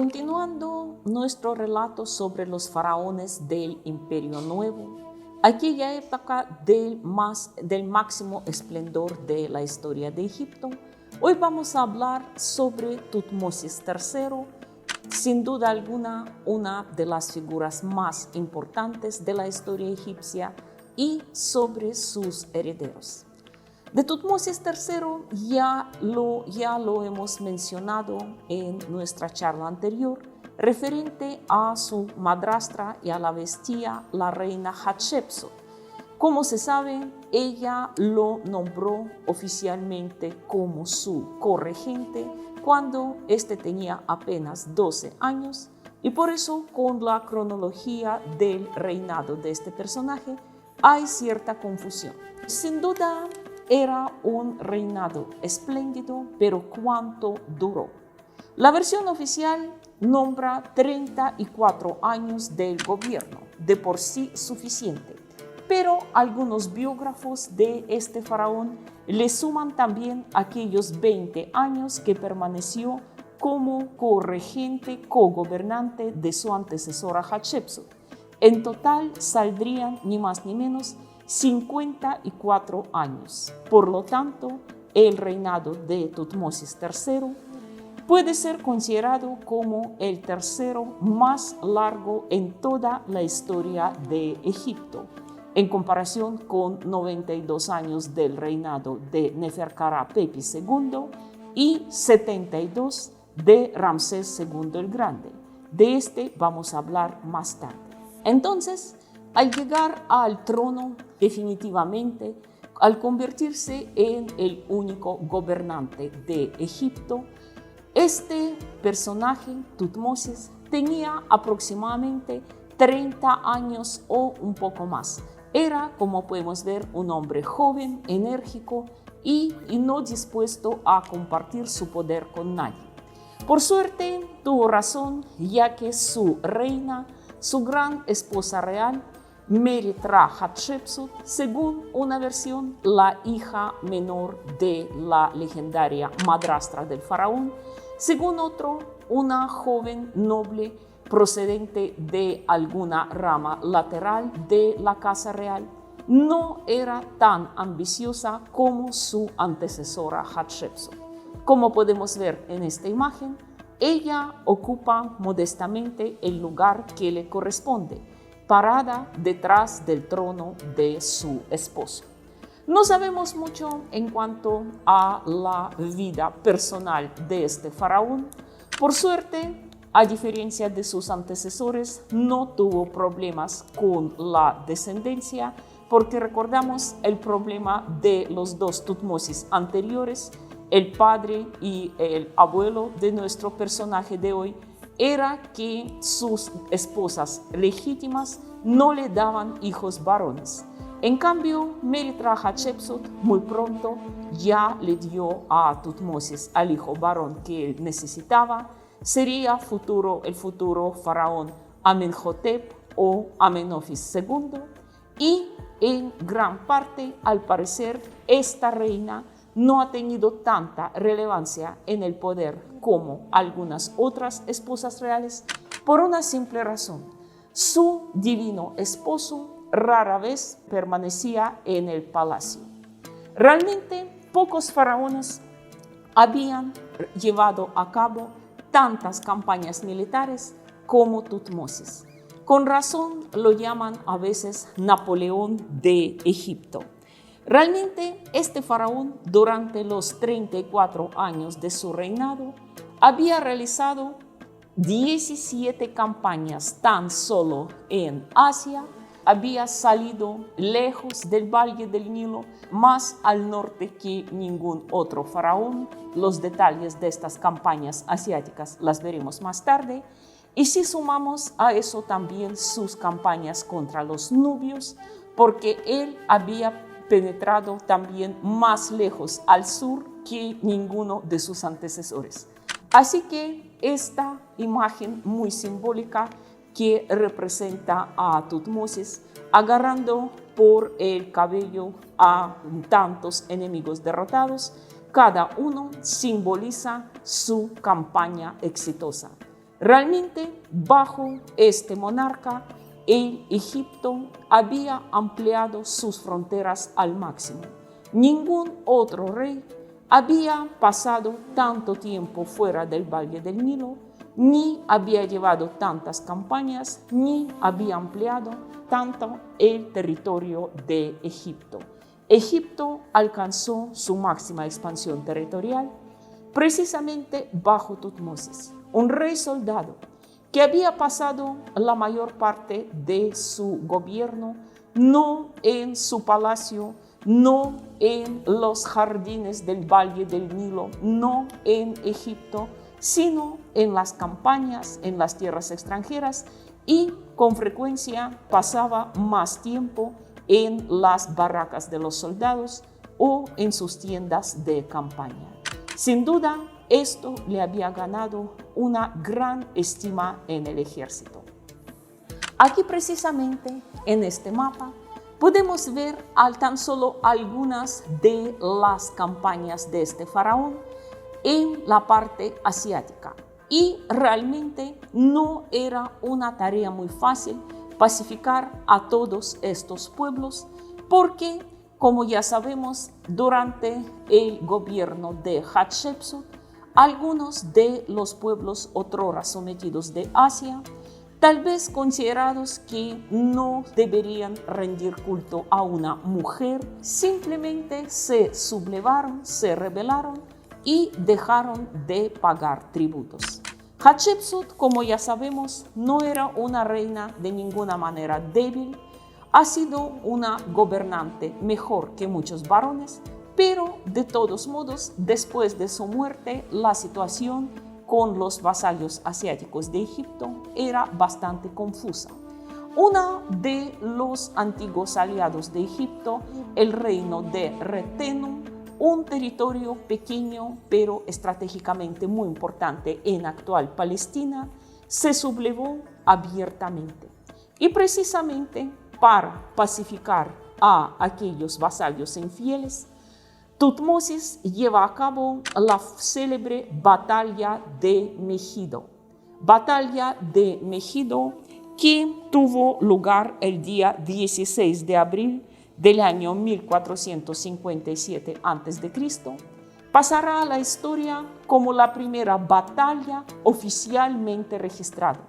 Continuando nuestro relato sobre los faraones del Imperio Nuevo, aquella época del máximo esplendor de la historia de Egipto, hoy vamos a hablar sobre Tutmosis III, sin duda alguna una de las figuras más importantes de la historia egipcia, y sobre sus herederos. De Tutmosis III ya lo hemos mencionado en nuestra charla anterior, referente a su madrastra y a la vez tía, la reina Hatshepsut. Como se sabe, ella lo nombró oficialmente como su corregente cuando éste tenía apenas 12 años, y por eso con la cronología del reinado de este personaje hay cierta confusión. Sin duda, era un reinado espléndido, pero ¿cuánto duró? La versión oficial nombra 34 años del gobierno, de por sí suficiente, pero algunos biógrafos de este faraón le suman también aquellos 20 años que permaneció como corregente, cogobernante de su antecesora Hatshepsut. En total saldrían ni más ni menos 54 años. Por lo tanto, el reinado de Tutmosis III puede ser considerado como el tercero más largo en toda la historia de Egipto, en comparación con 92 años del reinado de Neferkara-Pepi II y 72 de Ramsés II el Grande. De este vamos a hablar más tarde. Entonces, al llegar al trono definitivamente, al convertirse en el único gobernante de Egipto, este personaje, Tutmosis, tenía aproximadamente 30 años o un poco más. Era, como podemos ver, un hombre joven, enérgico y no dispuesto a compartir su poder con nadie. Por suerte, tuvo razón, ya que su reina, su gran esposa real, Merit-Ra Hatshepsut, según una versión, la hija menor de la legendaria madrastra del faraón, según otro, una joven noble procedente de alguna rama lateral de la casa real, no era tan ambiciosa como su antecesora Hatshepsut. Como podemos ver en esta imagen, ella ocupa modestamente el lugar que le corresponde, parada detrás del trono de su esposo. No sabemos mucho en cuanto a la vida personal de este faraón. Por suerte, a diferencia de sus antecesores, no tuvo problemas con la descendencia, porque recordamos el problema de los dos Tutmosis anteriores, el padre y el abuelo de nuestro personaje de hoy, era que sus esposas legítimas no le daban hijos varones. En cambio, Merit-Ra Hatshepsut muy pronto ya le dio a Tutmosis al hijo varón que él necesitaba. Sería el futuro faraón Amenhotep o Amenofis II, y en gran parte, al parecer, esta reina no ha tenido tanta relevancia en el poder como algunas otras esposas reales, por una simple razón: su divino esposo rara vez permanecía en el palacio. Realmente pocos faraones habían llevado a cabo tantas campañas militares como Tutmosis. Con razón lo llaman a veces Napoleón de Egipto. Realmente este faraón, durante los 34 años de su reinado, había realizado 17 campañas tan solo en Asia. Había salido lejos del Valle del Nilo, más al norte que ningún otro faraón. Los detalles de estas campañas asiáticas las veremos más tarde. Y si sumamos a eso también sus campañas contra los nubios, porque él había penetrado también más lejos al sur que ninguno de sus antecesores. Así que esta imagen muy simbólica que representa a Tutmosis agarrando por el cabello a tantos enemigos derrotados, cada uno simboliza su campaña exitosa. Realmente, bajo este monarca, el Egipto había ampliado sus fronteras al máximo. Ningún otro rey había pasado tanto tiempo fuera del Valle del Nilo, ni había llevado tantas campañas, ni había ampliado tanto el territorio de Egipto. Egipto alcanzó su máxima expansión territorial precisamente bajo Tutmosis, un rey soldado que había pasado la mayor parte de su gobierno no en su palacio, no en los jardines del Valle del Nilo, no en Egipto, sino en las campañas, en las tierras extranjeras, y con frecuencia pasaba más tiempo en las barracas de los soldados o en sus tiendas de campaña. Sin duda, esto le había ganado una gran estima en el ejército. Aquí precisamente, en este mapa, podemos ver tan solo algunas de las campañas de este faraón en la parte asiática. Y realmente no era una tarea muy fácil pacificar a todos estos pueblos porque, como ya sabemos, durante el gobierno de Hatshepsut, algunos de los pueblos otrora sometidos de Asia, tal vez considerados que no deberían rendir culto a una mujer, simplemente se sublevaron, se rebelaron y dejaron de pagar tributos. Hatshepsut, como ya sabemos, no era una reina de ninguna manera débil, ha sido una gobernante mejor que muchos varones, pero de todos modos, después de su muerte, la situación con los vasallos asiáticos de Egipto era bastante confusa. Uno de los antiguos aliados de Egipto, el reino de Retenum, un territorio pequeño pero estratégicamente muy importante en actual Palestina, se sublevó abiertamente. Y precisamente para pacificar a aquellos vasallos infieles, Tutmosis lleva a cabo la célebre Batalla de Megido. Batalla de Megido que tuvo lugar el día 16 de abril del año 1457 a.C., pasará a la historia como la primera batalla oficialmente registrada,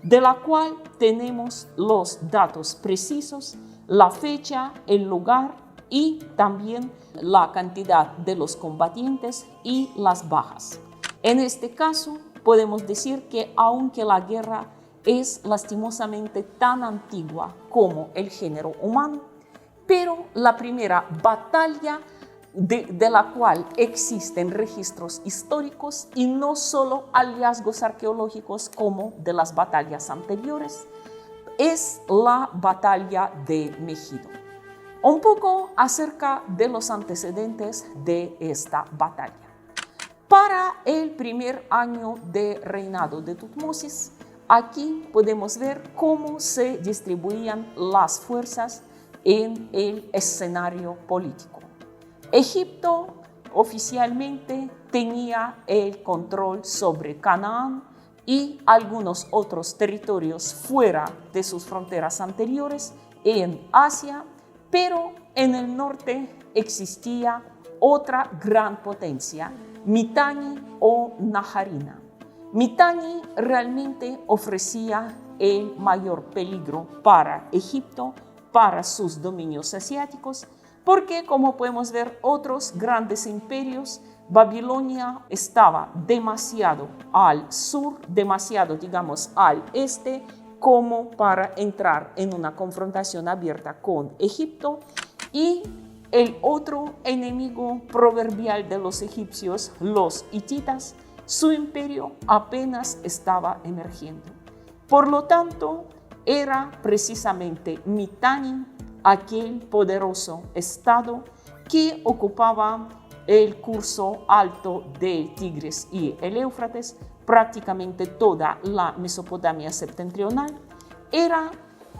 de la cual tenemos los datos precisos, la fecha, el lugar y también la cantidad de los combatientes y las bajas. En este caso, podemos decir que aunque la guerra es lastimosamente tan antigua como el género humano, pero la primera batalla de la cual existen registros históricos y no solo hallazgos arqueológicos como de las batallas anteriores, es la batalla de Megido. Un poco acerca de los antecedentes de esta batalla. Para el primer año de reinado de Tutmosis, aquí podemos ver cómo se distribuían las fuerzas en el escenario político. Egipto oficialmente tenía el control sobre Canaán y algunos otros territorios fuera de sus fronteras anteriores en Asia, pero en el norte existía otra gran potencia, Mitanni o Najarina. Mitanni realmente ofrecía el mayor peligro para Egipto, para sus dominios asiáticos, porque como podemos ver otros grandes imperios, Babilonia estaba demasiado al sur, demasiado digamos al este, como para entrar en una confrontación abierta con Egipto. Y el otro enemigo proverbial de los egipcios, los hititas, su imperio apenas estaba emergiendo. Por lo tanto, era precisamente Mitanni aquel poderoso estado que ocupaba el curso alto del Tigris y el Éufrates, prácticamente toda la Mesopotamia septentrional, era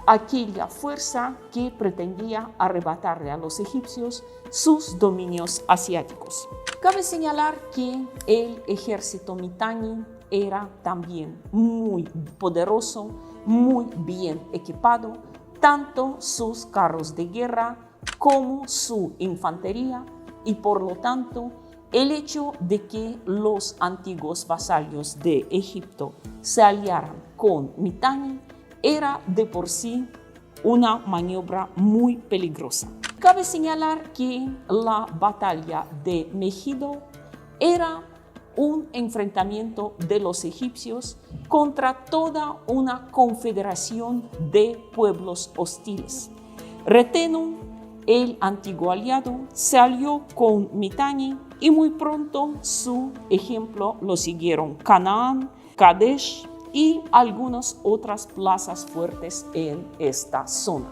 aquella fuerza que pretendía arrebatarle a los egipcios sus dominios asiáticos. Cabe señalar que el ejército Mitanni era también muy poderoso, muy bien equipado, tanto sus carros de guerra como su infantería, y por lo tanto el hecho de que los antiguos vasallos de Egipto se aliaran con Mitanni era de por sí una maniobra muy peligrosa. Cabe señalar que la batalla de Megido era un enfrentamiento de los egipcios contra toda una confederación de pueblos hostiles. Retenu, el antiguo aliado, se alió con Mitanni y muy pronto su ejemplo lo siguieron Canaán, Kadesh y algunas otras plazas fuertes en esta zona.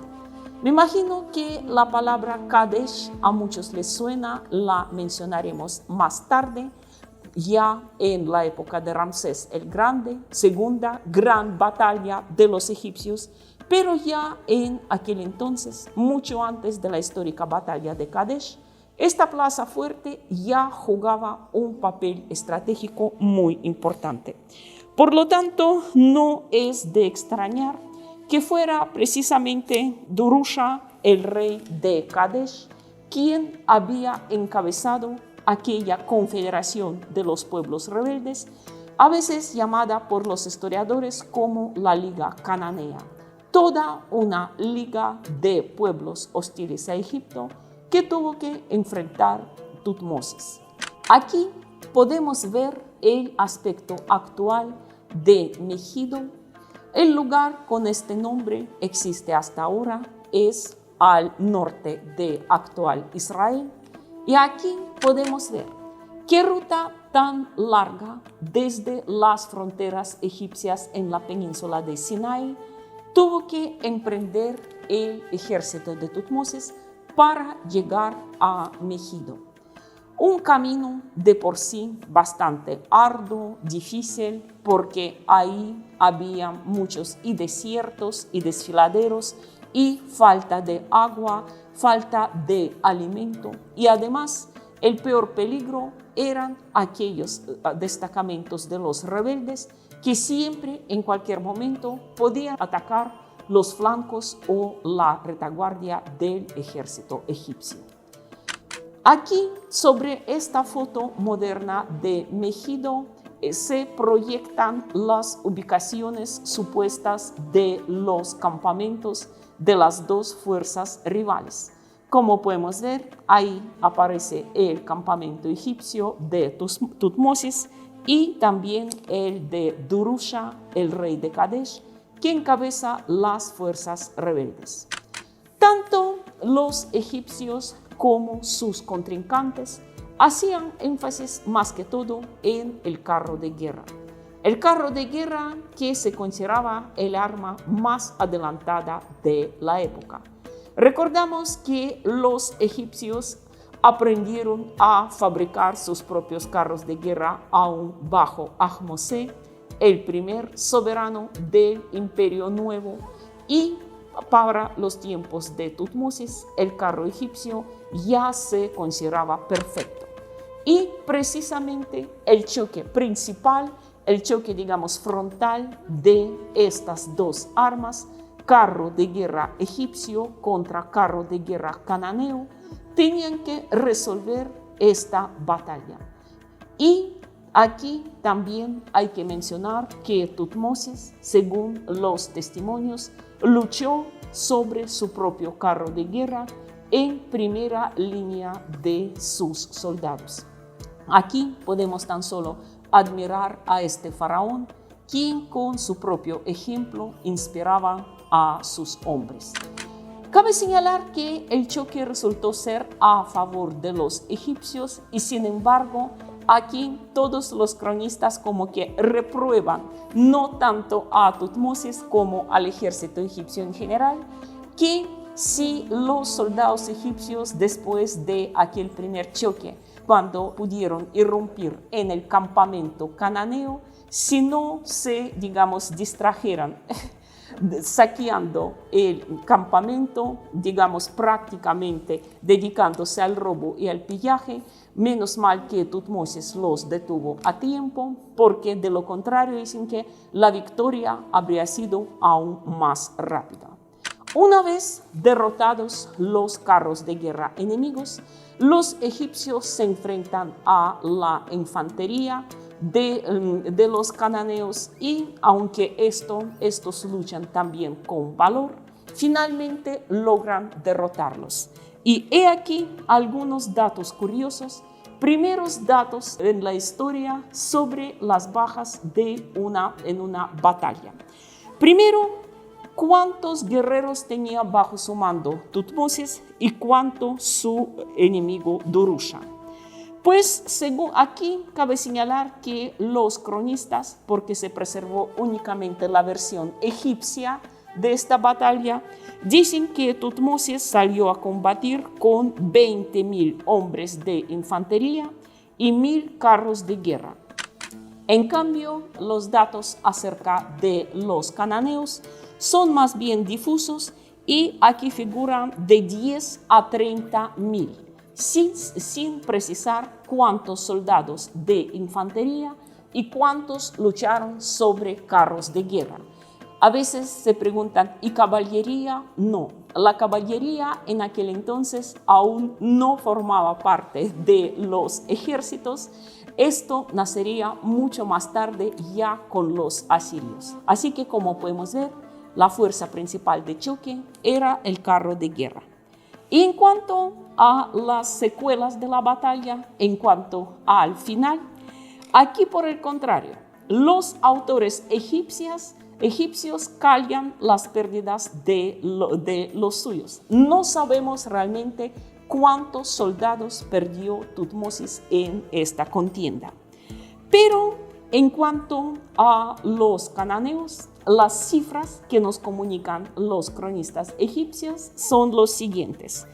Me imagino que la palabra Kadesh a muchos les suena, la mencionaremos más tarde, ya en la época de Ramsés el Grande, segunda gran batalla de los egipcios, pero ya en aquel entonces, mucho antes de la histórica batalla de Kadesh, esta plaza fuerte ya jugaba un papel estratégico muy importante. Por lo tanto, no es de extrañar que fuera precisamente Durusha, el rey de Kadesh, quien había encabezado aquella confederación de los pueblos rebeldes, a veces llamada por los historiadores como la Liga Cananea, toda una liga de pueblos hostiles a Egipto que tuvo que enfrentar Tutmosis. Aquí podemos ver el aspecto actual de Megido. El lugar con este nombre existe hasta ahora, es al norte de actual Israel. Y aquí podemos ver qué ruta tan larga desde las fronteras egipcias en la península de Sinai tuvo que emprender el ejército de Tutmosis para llegar a Megido. Un camino de por sí bastante arduo, difícil, porque ahí había muchos desiertos y desfiladeros y falta de agua, falta de alimento, y además el peor peligro eran aquellos destacamentos de los rebeldes que siempre, en cualquier momento, podían atacar los flancos o la retaguardia del ejército egipcio. Aquí, sobre esta foto moderna de Megido, se proyectan las ubicaciones supuestas de los campamentos de las dos fuerzas rivales. Como podemos ver, ahí aparece el campamento egipcio de Tutmosis y también el de Durusha, el rey de Kadesh, que encabeza las fuerzas rebeldes. Tanto los egipcios como sus contrincantes hacían énfasis más que todo en el carro de guerra. El carro de guerra que se consideraba el arma más adelantada de la época. Recordamos que los egipcios aprendieron a fabricar sus propios carros de guerra aún bajo Ahmose, el primer soberano del Imperio Nuevo, y para los tiempos de Tutmosis, el carro egipcio ya se consideraba perfecto. Y precisamente el choque principal, el choque, digamos, frontal de estas dos armas, carro de guerra egipcio contra carro de guerra cananeo, tenían que resolver esta batalla. Y aquí también hay que mencionar que Tutmosis, según los testimonios, luchó sobre su propio carro de guerra en primera línea de sus soldados. Aquí podemos tan solo admirar a este faraón, quien con su propio ejemplo inspiraba a sus hombres. Cabe señalar que el choque resultó ser a favor de los egipcios y sin embargo aquí todos los cronistas como que reprueban no tanto a Tutmosis como al ejército egipcio en general, que si los soldados egipcios después de aquel primer choque, cuando pudieron irrumpir en el campamento cananeo, si no se, digamos, distrajeran saqueando el campamento, digamos, prácticamente dedicándose al robo y al pillaje, Menos mal que Tutmosis los detuvo a tiempo, porque de lo contrario dicen que la victoria habría sido aún más rápida. Una vez derrotados los carros de guerra enemigos, los egipcios se enfrentan a la infantería de los cananeos y aunque estos luchan también con valor, finalmente logran derrotarlos. Y he aquí algunos datos curiosos, primeros datos en la historia sobre las bajas en una batalla. Primero, ¿cuántos guerreros tenía bajo su mando Tutmosis y cuánto su enemigo Durusha? Pues según aquí cabe señalar que los cronistas, porque se preservó únicamente la versión egipcia de esta batalla, dicen que Tutmosis salió a combatir con 20.000 hombres de infantería y 1.000 carros de guerra. En cambio, los datos acerca de los cananeos son más bien difusos y aquí figuran de 10 a 30.000, sin precisar cuántos soldados de infantería y cuántos lucharon sobre carros de guerra. A veces se preguntan, ¿y caballería? No, la caballería en aquel entonces aún no formaba parte de los ejércitos. Esto nacería mucho más tarde ya con los asirios. Así que como podemos ver, la fuerza principal de choque era el carro de guerra. Y en cuanto a las secuelas de la batalla, en cuanto al final, aquí por el contrario, los autores egipcios callan las pérdidas de los suyos. No sabemos realmente cuántos soldados perdió Tutmosis en esta contienda. Pero en cuanto a los cananeos, las cifras que nos comunican los cronistas egipcios son los siguientes: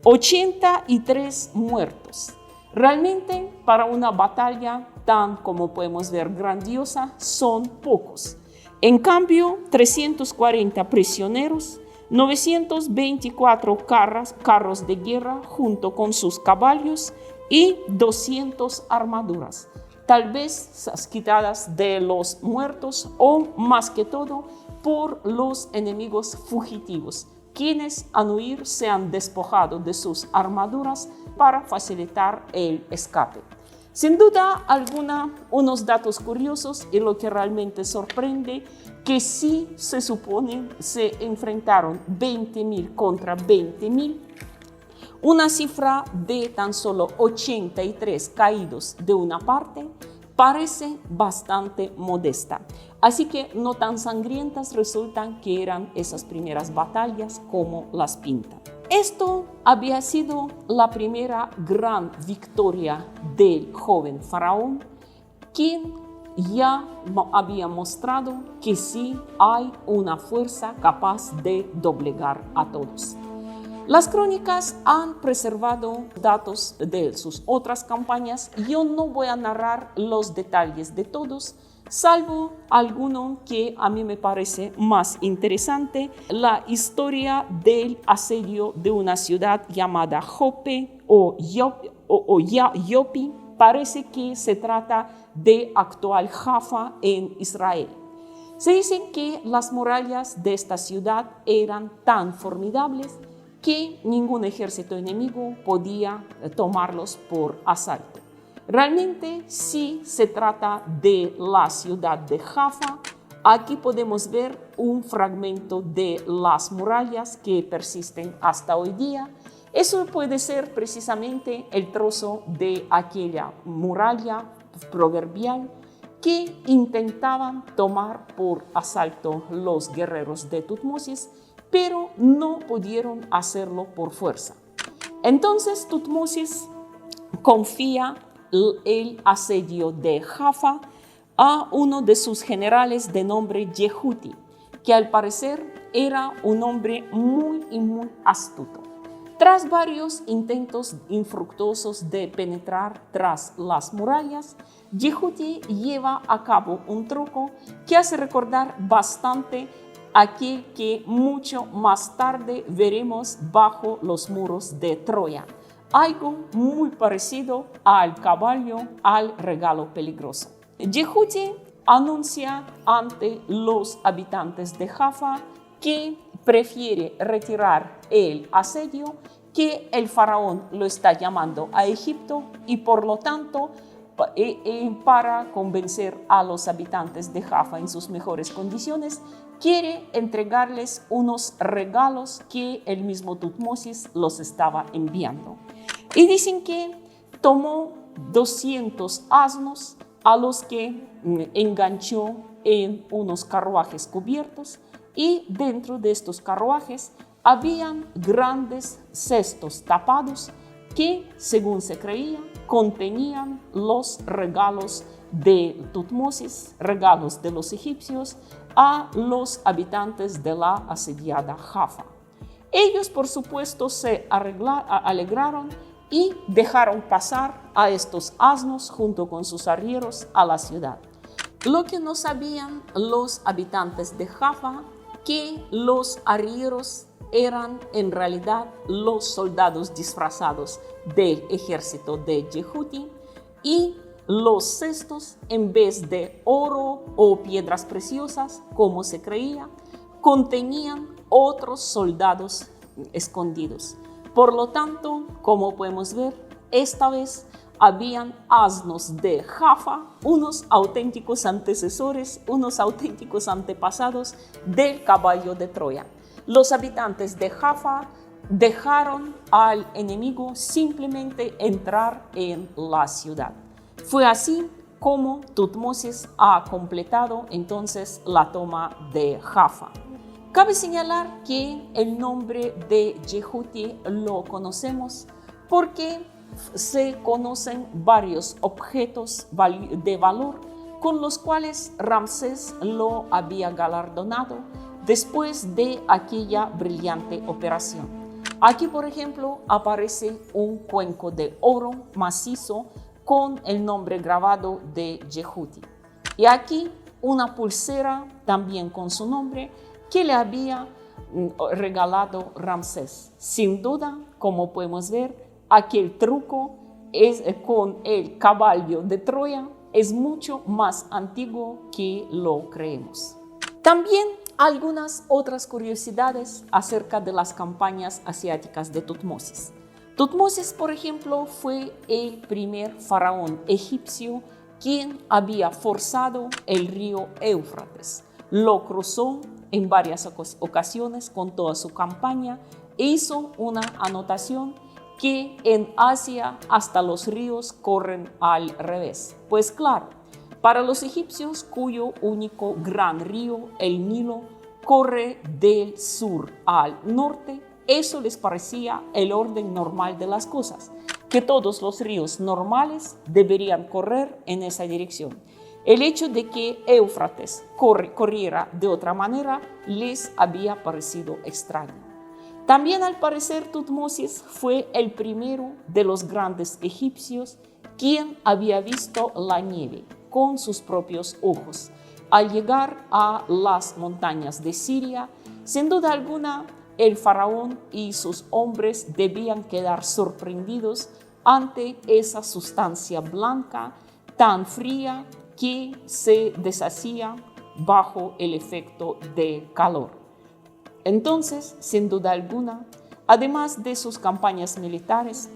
83 muertos. Realmente para una batalla tan, como podemos ver, grandiosa, son pocos. En cambio, 340 prisioneros, 924 carros de guerra junto con sus caballos y 200 armaduras, tal vez quitadas de los muertos o más que todo por los enemigos fugitivos, quienes al huir se han despojado de sus armaduras para facilitar el escape. Sin duda alguna, unos datos curiosos y lo que realmente sorprende, que sí se supone se enfrentaron 20.000 contra 20.000, una cifra de tan solo 83 caídos de una parte parece bastante modesta. Así que no tan sangrientas resultan que eran esas primeras batallas como las pintan. Esto había sido la primera gran victoria del joven faraón, quien ya había mostrado que sí hay una fuerza capaz de doblegar a todos. Las crónicas han preservado datos de sus otras campañas. Yo no voy a narrar los detalles de todos, salvo alguno que a mí me parece más interesante, la historia del asedio de una ciudad llamada Jope o Yopi. Parece que se trata de actual Jaffa en Israel. Se dice que las murallas de esta ciudad eran tan formidables que ningún ejército enemigo podía tomarlos por asalto. Realmente sí se trata de la ciudad de Jaffa. Aquí podemos ver un fragmento de las murallas que persisten hasta hoy día. Eso puede ser precisamente el trozo de aquella muralla proverbial que intentaban tomar por asalto los guerreros de Tutmosis, pero no pudieron hacerlo por fuerza. Entonces Tutmosis confía el asedio de Jaffa a uno de sus generales de nombre Yehuti, que al parecer era un hombre muy astuto. Tras varios intentos infructuosos de penetrar tras las murallas, Yehuti lleva a cabo un truco que hace recordar bastante aquel que mucho más tarde veremos bajo los muros de Troya. algo muy parecido al caballo, al regalo peligroso. Yehuti anuncia ante los habitantes de Jaffa que prefiere retirar el asedio, que el faraón lo está llamando a Egipto y por lo tanto para convencer a los habitantes de Jaffa en sus mejores condiciones, quiere entregarles unos regalos que el mismo Tutmosis los estaba enviando. Y dicen que tomó 200 asnos a los que enganchó en unos carruajes cubiertos y dentro de estos carruajes habían grandes cestos tapados que, según se creía, contenían los regalos de Tutmosis, regalos de los egipcios, a los habitantes de la asediada Jaffa. Ellos, por supuesto, se alegraron y dejaron pasar a estos asnos junto con sus arrieros a la ciudad. Lo que no sabían los habitantes de Jaffa, que los arrieros eran en realidad los soldados disfrazados del ejército de Yehuti, y los cestos, en vez de oro o piedras preciosas, como se creía, contenían otros soldados escondidos. Por lo tanto, como podemos ver, esta vez habían asnos de Jaffa, unos auténticos antecesores, unos auténticos antepasados del caballo de Troya. Los habitantes de Jaffa dejaron al enemigo simplemente entrar en la ciudad. Fue así como Tutmosis ha completado entonces la toma de Jaffa. Cabe señalar que el nombre de Yehuti lo conocemos porque se conocen varios objetos de valor con los cuales Ramsés lo había galardonado después de aquella brillante operación. Aquí, por ejemplo, aparece un cuenco de oro macizo con el nombre grabado de Yehuti. Y aquí una pulsera también con su nombre que le había regalado Ramsés. Sin duda, como podemos ver, aquel truco con el caballo de Troya es mucho más antiguo que lo creemos. También algunas otras curiosidades acerca de las campañas asiáticas de Tutmosis. Tutmosis, por ejemplo, fue el primer faraón egipcio quien había forzado el río Éufrates. Lo cruzó en varias ocasiones con toda su campaña e hizo una anotación que en Asia hasta los ríos corren al revés. Pues claro, para los egipcios, cuyo único gran río, el Nilo, corre del sur al norte, eso les parecía el orden normal de las cosas, que todos los ríos normales deberían correr en esa dirección. El hecho de que Éufrates corriera de otra manera les había parecido extraño. También, al parecer, Tutmosis fue el primero de los grandes egipcios quien había visto la nieve con sus propios ojos. Al llegar a las montañas de Siria, sin duda alguna, el faraón y sus hombres debían quedar sorprendidos ante esa sustancia blanca tan fría que se deshacía bajo el efecto del calor. Entonces, sin duda alguna, además de sus campañas militares,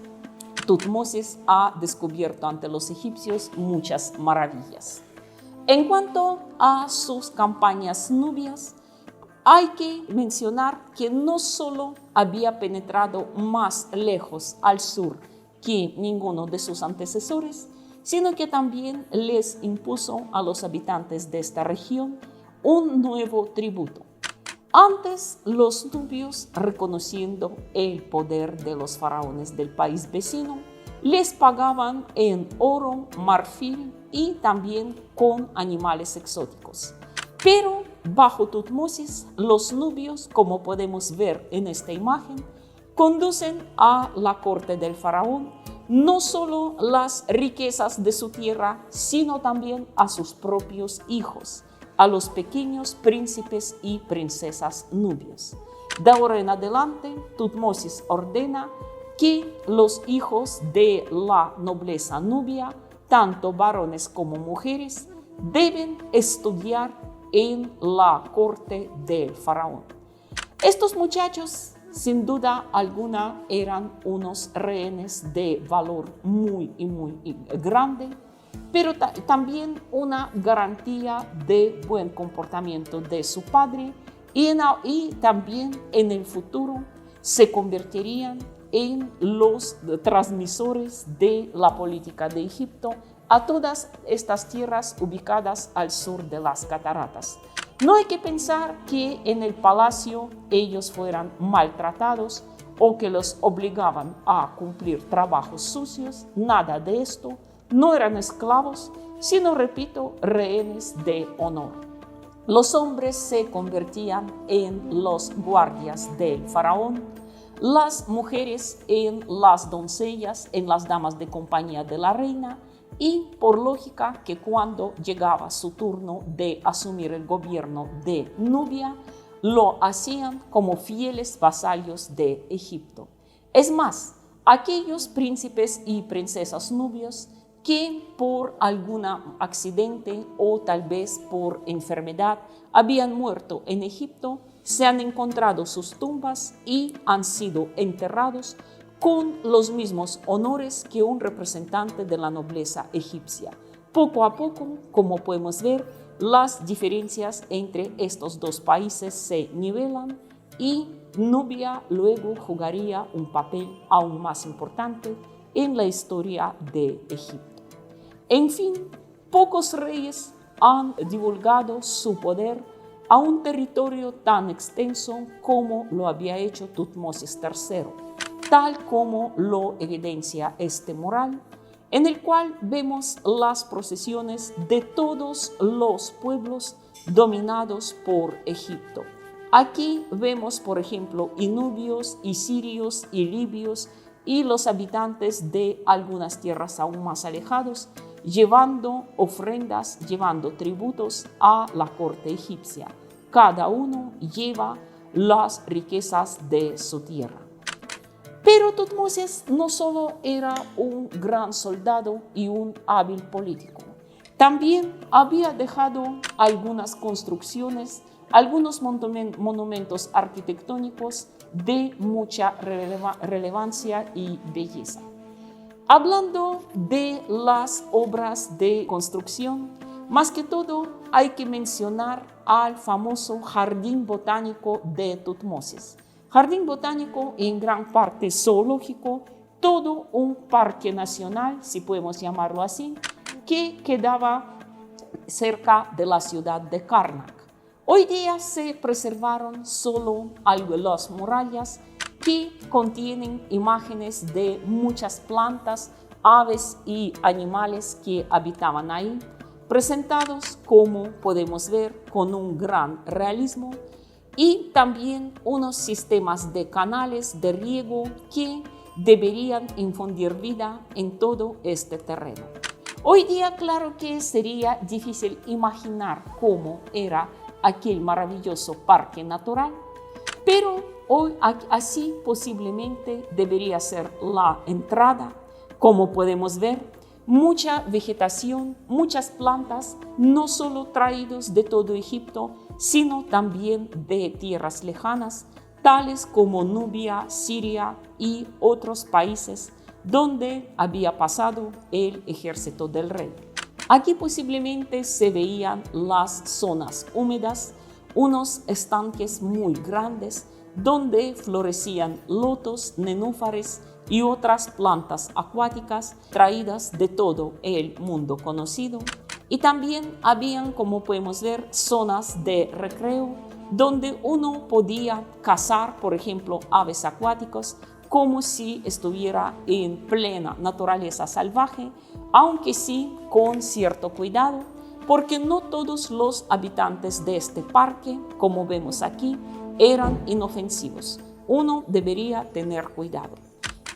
Tutmosis ha descubierto ante los egipcios muchas maravillas. En cuanto a sus campañas nubias, hay que mencionar que no solo había penetrado más lejos al sur que ninguno de sus antecesores, sino que también les impuso a los habitantes de esta región un nuevo tributo. Antes, los nubios, reconociendo el poder de los faraones del país vecino, les pagaban en oro, marfil y también con animales exóticos. Pero bajo Tutmosis, los nubios, como podemos ver en esta imagen, conducen a la corte del faraón no solo las riquezas de su tierra, sino también a sus propios hijos, a los pequeños príncipes y princesas nubios. De ahora en adelante, Tutmosis ordena que los hijos de la nobleza nubia, tanto varones como mujeres, deben estudiar en la corte del faraón. Estos muchachos, sin duda alguna, eran unos rehenes de valor muy grande, pero también una garantía de buen comportamiento de su padre y también en el futuro se convertirían en los transmisores de la política de Egipto a todas estas tierras ubicadas al sur de las cataratas. No hay que pensar que en el palacio ellos fueran maltratados o que los obligaban a cumplir trabajos sucios, nada de esto. No eran esclavos, sino, repito, rehenes de honor. Los hombres se convertían en los guardias del faraón, las mujeres en las doncellas, en las damas de compañía de la reina, y por lógica que cuando llegaba su turno de asumir el gobierno de Nubia, lo hacían como fieles vasallos de Egipto. Es más, aquellos príncipes y princesas nubios que por algún accidente o tal vez por enfermedad habían muerto en Egipto, se han encontrado sus tumbas y han sido enterrados con los mismos honores que un representante de la nobleza egipcia. Poco a poco, como podemos ver, las diferencias entre estos dos países se nivelan y Nubia luego jugaría un papel aún más importante en la historia de Egipto. En fin, pocos reyes han divulgado su poder a un territorio tan extenso como lo había hecho Tutmosis III, tal como lo evidencia este mural, en el cual vemos las procesiones de todos los pueblos dominados por Egipto. Aquí vemos, por ejemplo, y nubios, y sirios, y libios, y los habitantes de algunas tierras aún más alejados, llevando ofrendas, llevando tributos a la corte egipcia. Cada uno lleva las riquezas de su tierra. Pero Tutmosis no solo era un gran soldado y un hábil político, también había dejado algunas construcciones, algunos monumentos arquitectónicos de mucha relevancia y belleza. Hablando de las obras de construcción, más que todo hay que mencionar al famoso Jardín Botánico de Tutmosis. Jardín botánico en gran parte zoológico, todo un parque nacional, si podemos llamarlo así, que quedaba cerca de la ciudad de Karnak. Hoy día se preservaron solo las murallas que contienen imágenes de muchas plantas, aves y animales que habitaban ahí, presentados, como podemos ver, con un gran realismo, y también unos sistemas de canales de riego que deberían infundir vida en todo este terreno. Hoy día, claro que sería difícil imaginar cómo era aquel maravilloso parque natural, pero hoy así posiblemente debería ser la entrada. Como podemos ver, mucha vegetación, muchas plantas, no solo traídos de todo Egipto, sino también de tierras lejanas, tales como Nubia, Siria y otros países donde había pasado el ejército del rey. Aquí posiblemente se veían las zonas húmedas, unos estanques muy grandes donde florecían lotos, nenúfares y otras plantas acuáticas traídas de todo el mundo conocido. Y también habían, como podemos ver, zonas de recreo donde uno podía cazar, por ejemplo, aves acuáticas, como si estuviera en plena naturaleza salvaje, aunque sí con cierto cuidado, porque no todos los habitantes de este parque, como vemos aquí, eran inofensivos. Uno debería tener cuidado.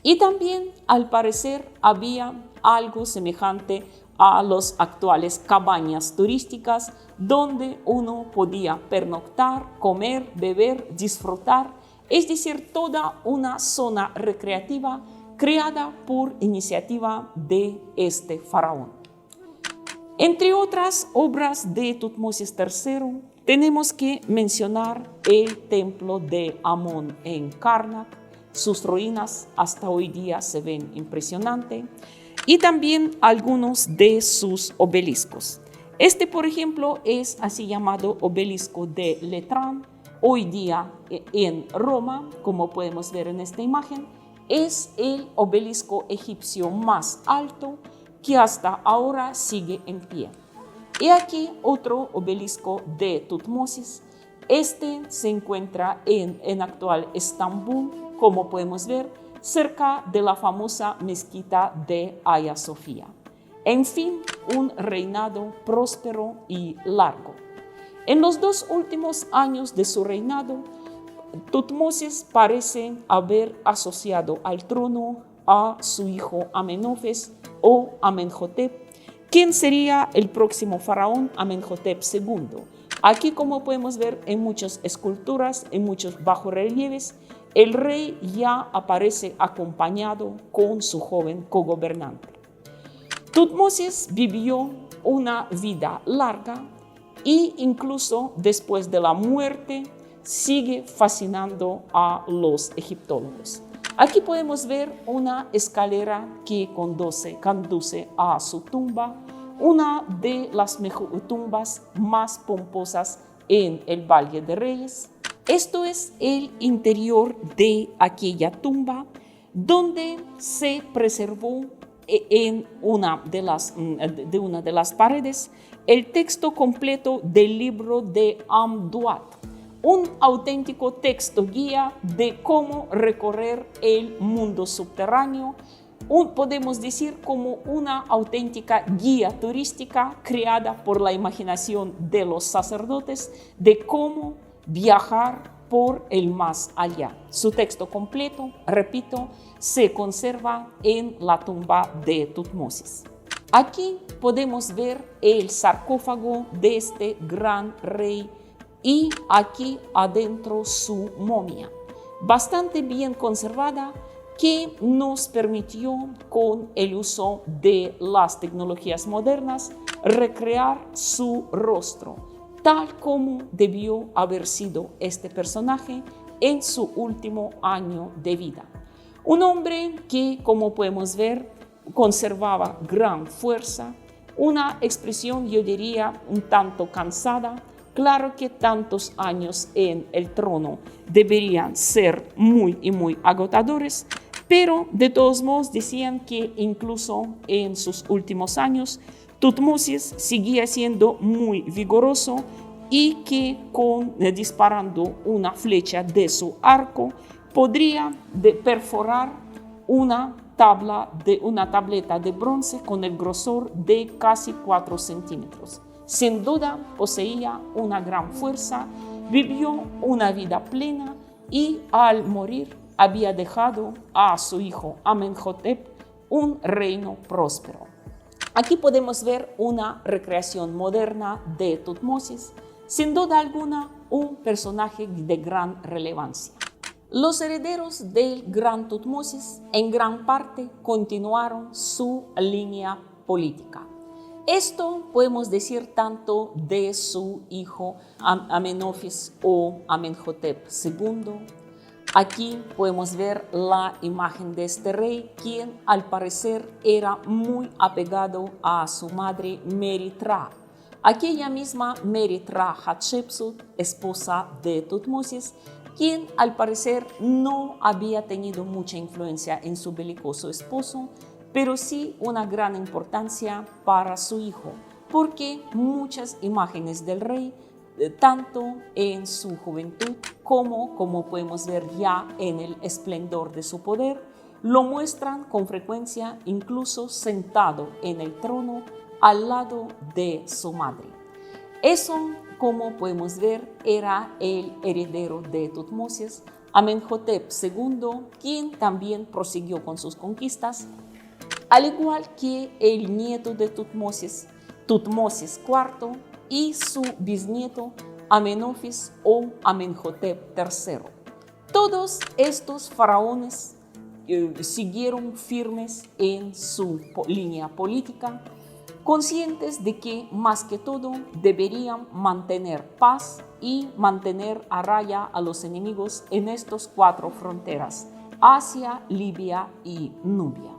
Y también, al parecer, había algo semejante a las actuales cabañas turísticas donde uno podía pernoctar, comer, beber, disfrutar es decir, toda una zona recreativa creada por iniciativa de este faraón. Entre otras obras de Tutmosis III, tenemos que mencionar el templo de Amón en Karnak. Sus ruinas hasta hoy día se ven impresionantes, y también algunos de sus obeliscos. Este, por ejemplo, es así llamado obelisco de Letrán, hoy día en Roma, como podemos ver en esta imagen. Es el obelisco egipcio más alto que hasta ahora sigue en pie. Y aquí otro obelisco de Tutmosis. Este se encuentra en actual Estambul, como podemos ver, cerca de la famosa mezquita de Hagia Sofía. En fin, un reinado próspero y largo. En los 2 últimos años de su reinado, Tutmosis parece haber asociado al trono a su hijo Amenofis o Amenhotep, quien sería el próximo faraón Amenhotep II. Aquí, como podemos ver en muchas esculturas, en muchos bajorrelieves, el rey ya aparece acompañado con su joven cogobernante. Tutmosis vivió una vida larga e incluso después de la muerte sigue fascinando a los egiptólogos. Aquí podemos ver una escalera que conduce a su tumba, una de las tumbas más pomposas en el Valle de Reyes. Esto es el interior de aquella tumba, donde se preservó en una de las paredes el texto completo del libro de Amduat, un auténtico texto guía de cómo recorrer el mundo subterráneo, podemos decir como una auténtica guía turística creada por la imaginación de los sacerdotes de cómo viajar por el más allá. Su texto completo, repito, se conserva en la tumba de Tutmosis. Aquí podemos ver el sarcófago de este gran rey y aquí adentro su momia, bastante bien conservada, que nos permitió, con el uso de las tecnologías modernas, recrear su rostro, tal como debió haber sido este personaje en su último año de vida. Un hombre que, como podemos ver, conservaba gran fuerza, una expresión, yo diría, un tanto cansada. Claro que tantos años en el trono deberían ser muy agotadores, pero de todos modos decían que incluso en sus últimos años Tutmosis seguía siendo muy vigoroso y que disparando una flecha de su arco podría perforar una tableta de bronce con el grosor de casi 4 centímetros. Sin duda poseía una gran fuerza, vivió una vida plena y al morir había dejado a su hijo Amenhotep un reino próspero. Aquí podemos ver una recreación moderna de Tutmosis, sin duda alguna un personaje de gran relevancia. Los herederos del gran Tutmosis en gran parte continuaron su línea política. Esto podemos decir tanto de su hijo Amenofis o Amenhotep II. Aquí podemos ver la imagen de este rey, quien al parecer era muy apegado a su madre Meri-Tra. Aquella misma Meri-Tra Hatshepsut, esposa de Tutmosis, quien al parecer no había tenido mucha influencia en su belicoso esposo, pero sí una gran importancia para su hijo, porque muchas imágenes del rey, tanto en su juventud como podemos ver ya en el esplendor de su poder, lo muestran con frecuencia incluso sentado en el trono al lado de su madre. Eso, como podemos ver, era el heredero de Tutmosis, Amenhotep II, quien también prosiguió con sus conquistas, al igual que el nieto de Tutmosis, Tutmosis IV, y su bisnieto Amenofis o Amenhotep III. Todos estos faraones siguieron firmes en su línea política, conscientes de que más que todo deberían mantener paz y mantener a raya a los enemigos en estas 4 fronteras: Asia, Libia y Nubia.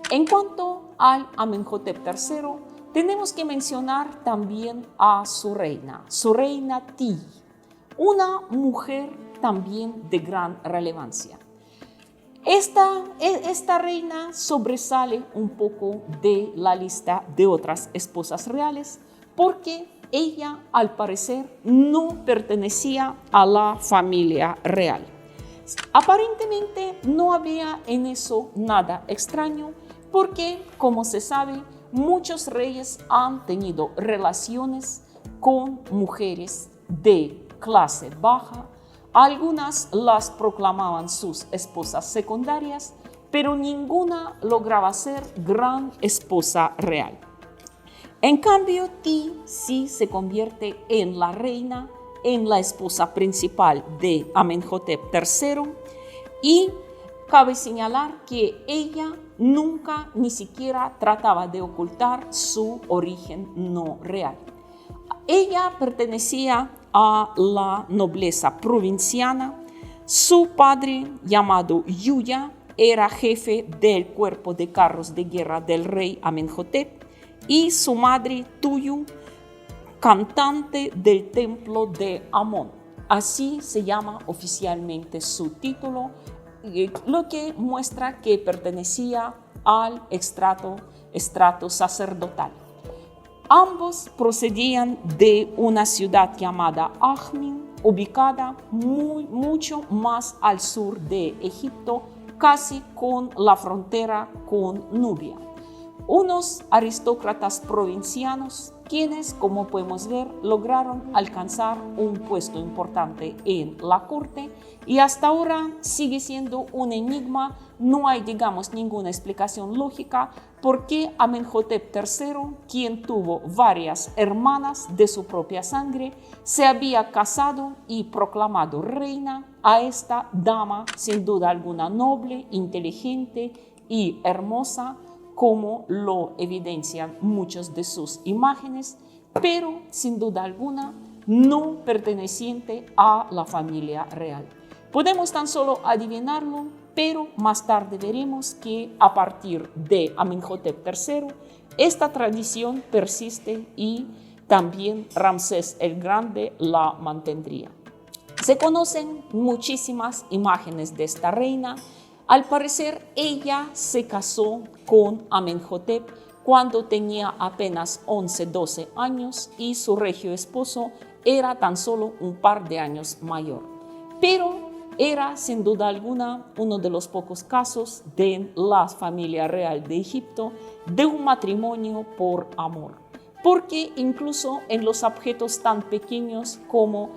En cuanto al Amenhotep III, tenemos que mencionar también a su reina Ti, una mujer también de gran relevancia. Esta reina sobresale un poco de la lista de otras esposas reales porque ella, al parecer, no pertenecía a la familia real. Aparentemente no había en eso nada extraño porque, como se sabe, muchos reyes han tenido relaciones con mujeres de clase baja. Algunas las proclamaban sus esposas secundarias, pero ninguna lograba ser gran esposa real. En cambio, Ti sí se convierte en la reina, en la esposa principal de Amenhotep III, y cabe señalar que ella nunca ni siquiera trataba de ocultar su origen no real. Ella pertenecía a la nobleza provinciana. Su padre, llamado Yuya, era jefe del cuerpo de carros de guerra del rey Amenhotep, y su madre, Tuyu, cantante del templo de Amón. Así se llama oficialmente su título, lo que muestra que pertenecía al estrato sacerdotal. Ambos procedían de una ciudad llamada Ajmin, ubicada mucho más al sur de Egipto, casi con la frontera con Nubia. Unos aristócratas provincianos quienes, como podemos ver, lograron alcanzar un puesto importante en la corte, y hasta ahora sigue siendo un enigma. No hay, digamos, ninguna explicación lógica por qué Amenhotep III, quien tuvo varias hermanas de su propia sangre, se había casado y proclamado reina a esta dama, sin duda alguna noble, inteligente y hermosa, como lo evidencian muchas de sus imágenes, pero sin duda alguna no perteneciente a la familia real. Podemos tan solo adivinarlo, pero más tarde veremos que a partir de Amenhotep III esta tradición persiste y también Ramsés el Grande la mantendría. Se conocen muchísimas imágenes de esta reina. Al parecer, ella se casó con Amenhotep cuando tenía apenas 11-12 años y su regio esposo era tan solo un par de años mayor. Pero era, sin duda alguna, uno de los pocos casos de la familia real de Egipto de un matrimonio por amor. Porque incluso en los objetos tan pequeños como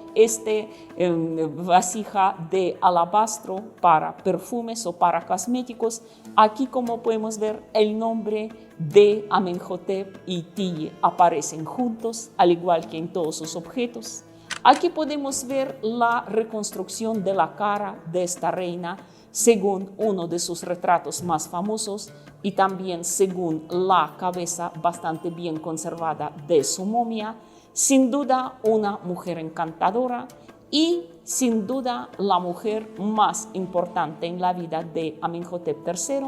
vasija de alabastro para perfumes o para cosméticos, aquí, como podemos ver, el nombre de Amenhotep y Ti aparecen juntos, al igual que en todos sus objetos. Aquí podemos ver la reconstrucción de la cara de esta reina según uno de sus retratos más famosos y también según la cabeza bastante bien conservada de su momia. Sin duda una mujer encantadora y sin duda la mujer más importante en la vida de Amenhotep III,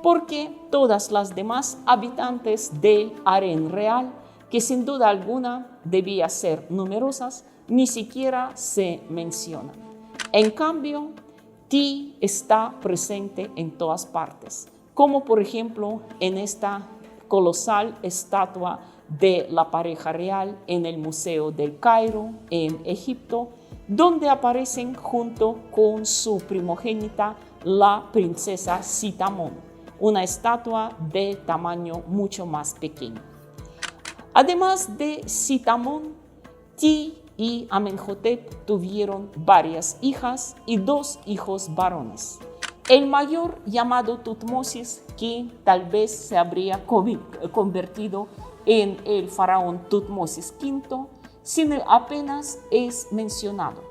porque todas las demás habitantes del harén real, que sin duda alguna debía ser numerosas, ni siquiera se mencionan. En cambio, Ti está presente en todas partes, como por ejemplo en esta colosal estatua de la pareja real en el Museo del Cairo, en Egipto, donde aparecen junto con su primogénita, la princesa Sitamón, una estatua de tamaño mucho más pequeño. Además de Sitamón, Ti y Amenhotep tuvieron varias hijas y 2 hijos varones. El mayor, llamado Tutmosis, que tal vez se habría convertido en el faraón Tutmosis V, apenas es mencionado.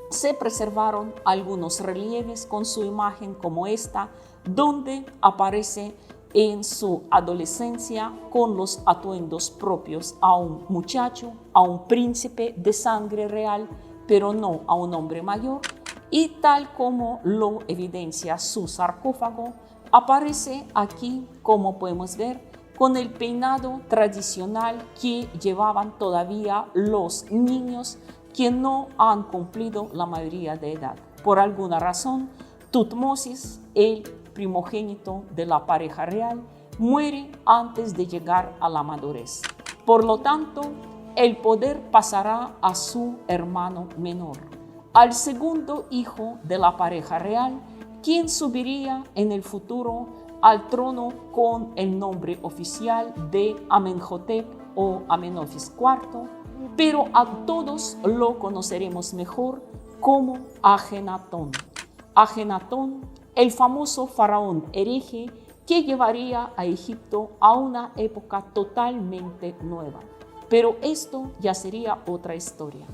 se preservaron algunos relieves con su imagen como esta, donde aparece en su adolescencia con los atuendos propios a un muchacho, a un príncipe de sangre real, pero no a un hombre mayor, y tal como lo evidencia su sarcófago, aparece aquí, como podemos ver, con el peinado tradicional que llevaban todavía los niños que no han cumplido la mayoría de edad. Por alguna razón, Tutmosis, el primogénito de la pareja real, muere antes de llegar a la madurez. Por lo tanto, el poder pasará a su hermano menor, al segundo hijo de la pareja real, quien subiría en el futuro al trono con el nombre oficial de Amenhotep o Amenofis IV, pero a todos lo conoceremos mejor como Ajenatón. Ajenatón, el famoso faraón hereje que llevaría a Egipto a una época totalmente nueva. Pero esto ya sería otra historia.